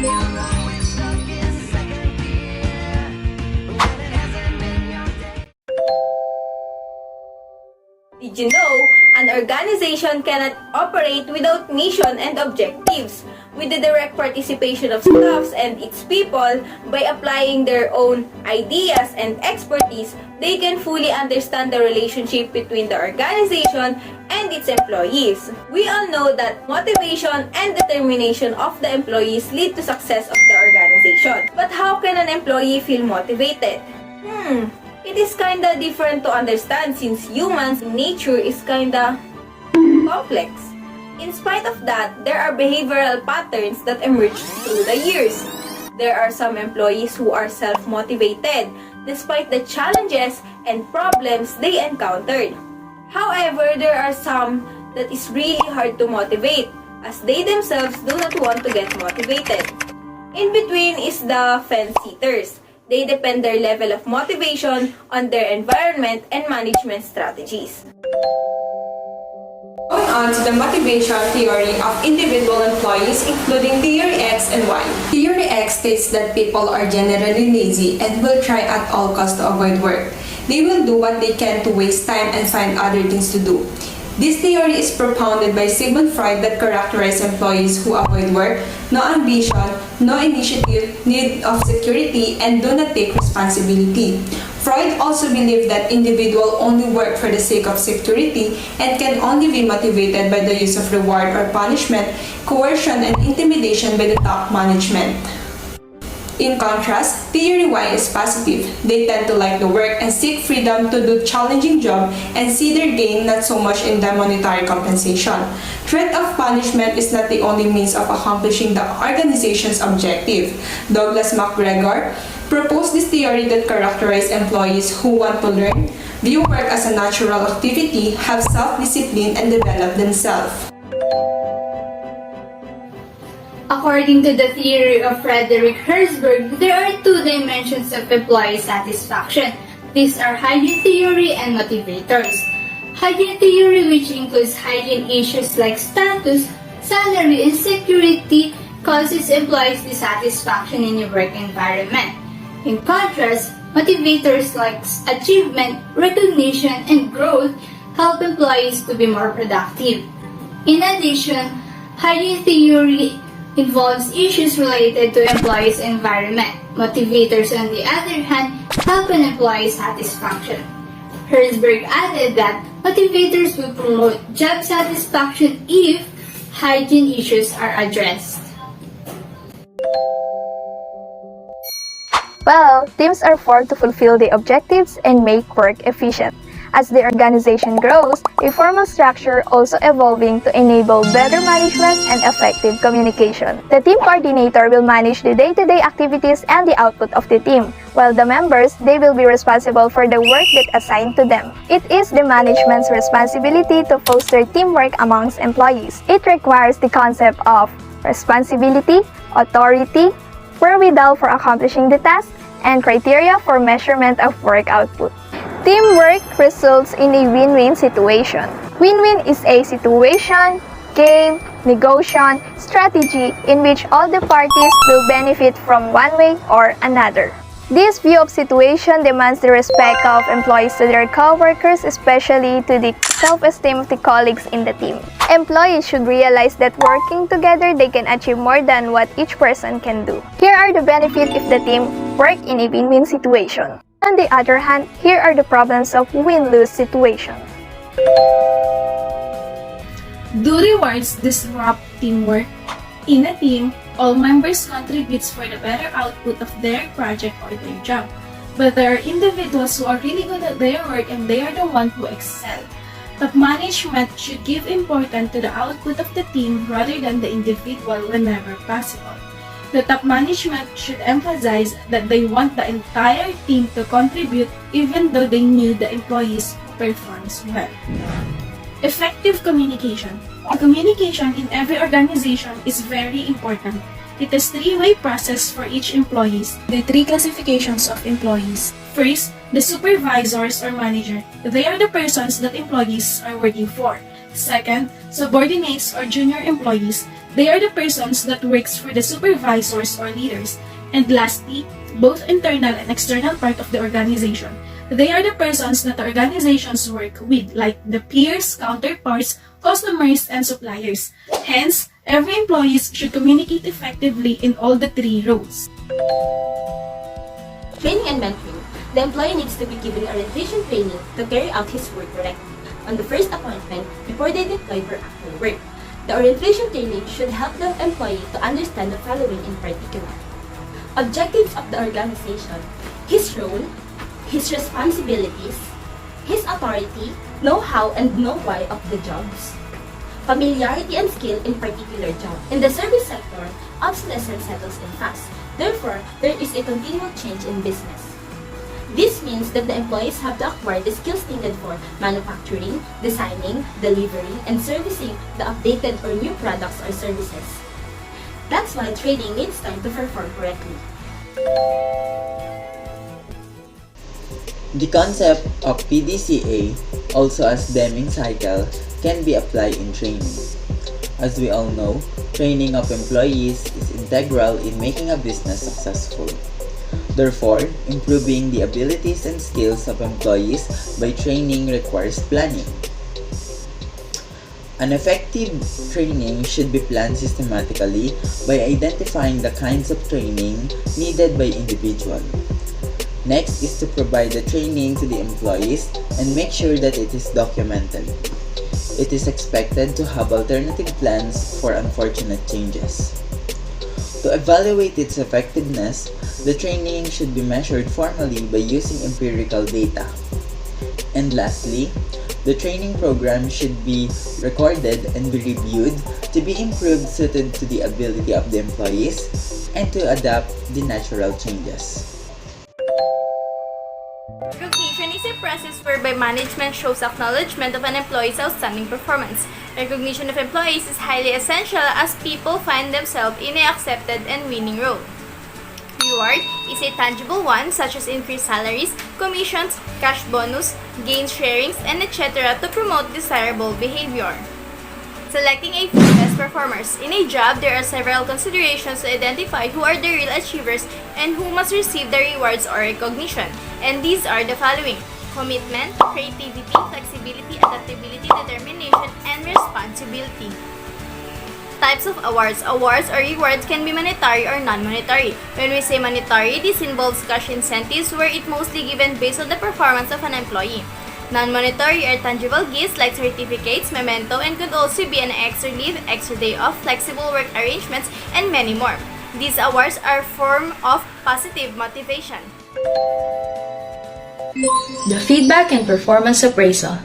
Did you know, an organization cannot operate without mission and objectives? With the direct participation of staffs and its people, by applying their own ideas and expertise, they can fully understand the relationship between the organization and its employees. We all know that motivation and determination of the employees lead to success of the organization. But how can an employee feel motivated? It is kinda different to understand since humans' nature is kinda complex. In spite of that, there are behavioral patterns that emerge through the years. There are some employees who are self-motivated despite the challenges and problems they encountered. However, there are some that is really hard to motivate as they themselves do not want to get motivated. In between is the fence-sitters. They depend their level of motivation on their environment and management strategies. Going on to the motivation theory of individual employees, including Theory X and Y. Theory X states that people are generally lazy and will try at all costs to avoid work. They will do what they can to waste time and find other things to do. This theory is propounded by Sigmund Freud that characterizes employees who avoid work, no ambition, no initiative, need of security, and do not take responsibility. Freud also believed that individuals only work for the sake of security and can only be motivated by the use of reward or punishment, coercion, and intimidation by the top management. In contrast, Theory Y is positive. They tend to like the work and seek freedom to do challenging job and see their gain not so much in the monetary compensation. Threat of punishment is not the only means of accomplishing the organization's objective. Douglas MacGregor proposed this theory that characterizes employees who want to learn, view work as a natural activity, have self-discipline, and develop themselves. According to the theory of Frederick Herzberg, there are two dimensions of employee satisfaction. These are hygiene theory and motivators. Hygiene theory, which includes hygiene issues like status, salary, and security, causes employees dissatisfaction in your work environment. In contrast, motivators like achievement, recognition, and growth help employees to be more productive. In addition, hygiene theory involves issues related to employees' environment. Motivators, on the other hand, help an employee's satisfaction. Herzberg added that motivators will promote job satisfaction if hygiene issues are addressed. Well, teams are formed to fulfill the objectives and make work efficient. As the organization grows, a formal structure also evolving to enable better management and effective communication. The team coordinator will manage the day-to-day activities and the output of the team, while the members, they will be responsible for the work that assigned to them. It is the management's responsibility to foster teamwork amongst employees. It requires the concept of responsibility, authority, wherewithal for accomplishing the task, and criteria for measurement of work output. Teamwork results in a win-win situation. Win-win is a situation, game, negotiation, strategy in which all the parties will benefit from one way or another. This view of situation demands the respect of employees to their co-workers, especially to the self-esteem of the colleagues in the team. Employees should realize that working together, they can achieve more than what each person can do. Here are the benefits if the team work in a win-win situation. On the other hand, here are the problems of win-lose situation. Do rewards disrupt teamwork? In a team, all members contribute for the better output of their project or their job. But there are individuals who are really good at their work and they are the ones who excel. Top management should give importance to the output of the team rather than the individual whenever possible. The top management should emphasize that they want the entire team to contribute even though they knew the employees performs well. Effective communication. The communication in every organization is very important. It is a three-way process for each employee. The three classifications of employees. First, the supervisors or manager. They are the persons that employees are working for. Second, subordinates or junior employees. They are the persons that works for the supervisors or leaders. And lastly, both internal and external part of the organization. They are the persons that the organizations work with, like the peers, counterparts, customers, and suppliers. Hence, every employee should communicate effectively in all the three roles. Training and mentoring. The employee needs to be given orientation training to carry out his work correctly on the first appointment before they deploy for actual work. The orientation training should help the employee to understand the following in particular. Objectives of the organization, his role, his responsibilities, his authority, know-how and know-why of the jobs, familiarity and skill in particular job. In the service sector, obsolescence settles in fast. Therefore, there is a continual change in business. This means that the employees have to acquire the skills needed for manufacturing, designing, delivering, and servicing the updated or new products or services. That's why training needs time to perform correctly. The concept of PDCA, also as Deming cycle, can be applied in training. As we all know, training of employees is integral in making a business successful. Therefore, improving the abilities and skills of employees by training requires planning. An effective training should be planned systematically by identifying the kinds of training needed by individual. Next is to provide the training to the employees and make sure that it is documented. It is expected to have alternative plans for unfortunate changes. To evaluate its effectiveness, the training should be measured formally by using empirical data. And lastly, the training program should be recorded and be reviewed to be improved suited to the ability of the employees and to adapt the natural changes. Recognition is a process whereby management shows acknowledgement of an employee's outstanding performance. Recognition of employees is highly essential as people find themselves in an accepted and winning role. Reward is a tangible one such as increased salaries, commissions, cash bonus, gain sharings, and etc. to promote desirable behavior. Selecting a few best performers. In a job, there are several considerations to identify who are the real achievers and who must receive the rewards or recognition. And these are the following: commitment, creativity, flexibility, adaptability, determination, and responsibility. Types of awards. Awards or rewards can be monetary or non-monetary. When we say monetary, this involves cash incentives where it mostly given based on the performance of an employee. Non-monetary are tangible gifts like certificates, memento, and could also be an extra leave, extra day off, flexible work arrangements, and many more. These awards are a form of positive motivation. The feedback and performance appraisal.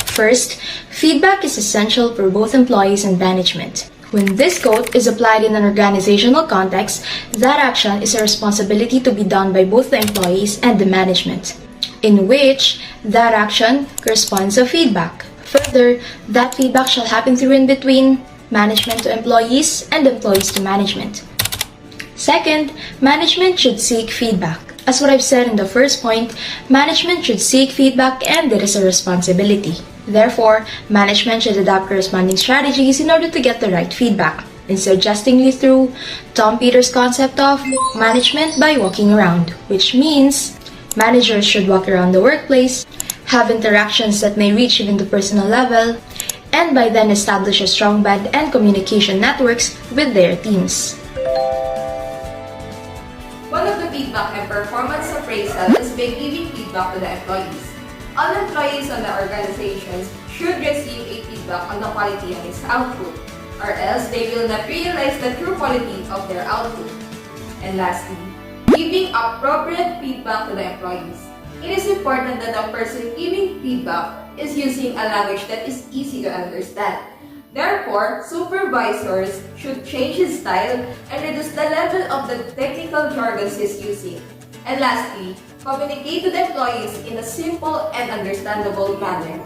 First, feedback is essential for both employees and management. When this code is applied in an organizational context, that action is a responsibility to be done by both the employees and the management, in which that action corresponds to feedback. Further, that feedback shall happen through and between management to employees and employees to management. Second, management should seek feedback. As what I've said in the first point, management should seek feedback and it is a responsibility. Therefore, management should adopt corresponding strategies in order to get the right feedback, and suggestingly through Tom Peters' concept of management by walking around, which means managers should walk around the workplace, have interactions that may reach even the personal level, and by then establish a strong bond and communication networks with their teams. One of the feedback and performance appraisal is by giving feedback to the employees. All employees on the organizations should receive a feedback on the quality of his output, or else they will not realize the true quality of their output. And lastly, giving appropriate feedback to the employees. It is important that the person giving feedback is using a language that is easy to understand. Therefore, supervisors should change his style and reduce the level of the technical jargons he's using. And lastly, communicate to the employees in a simple and understandable manner.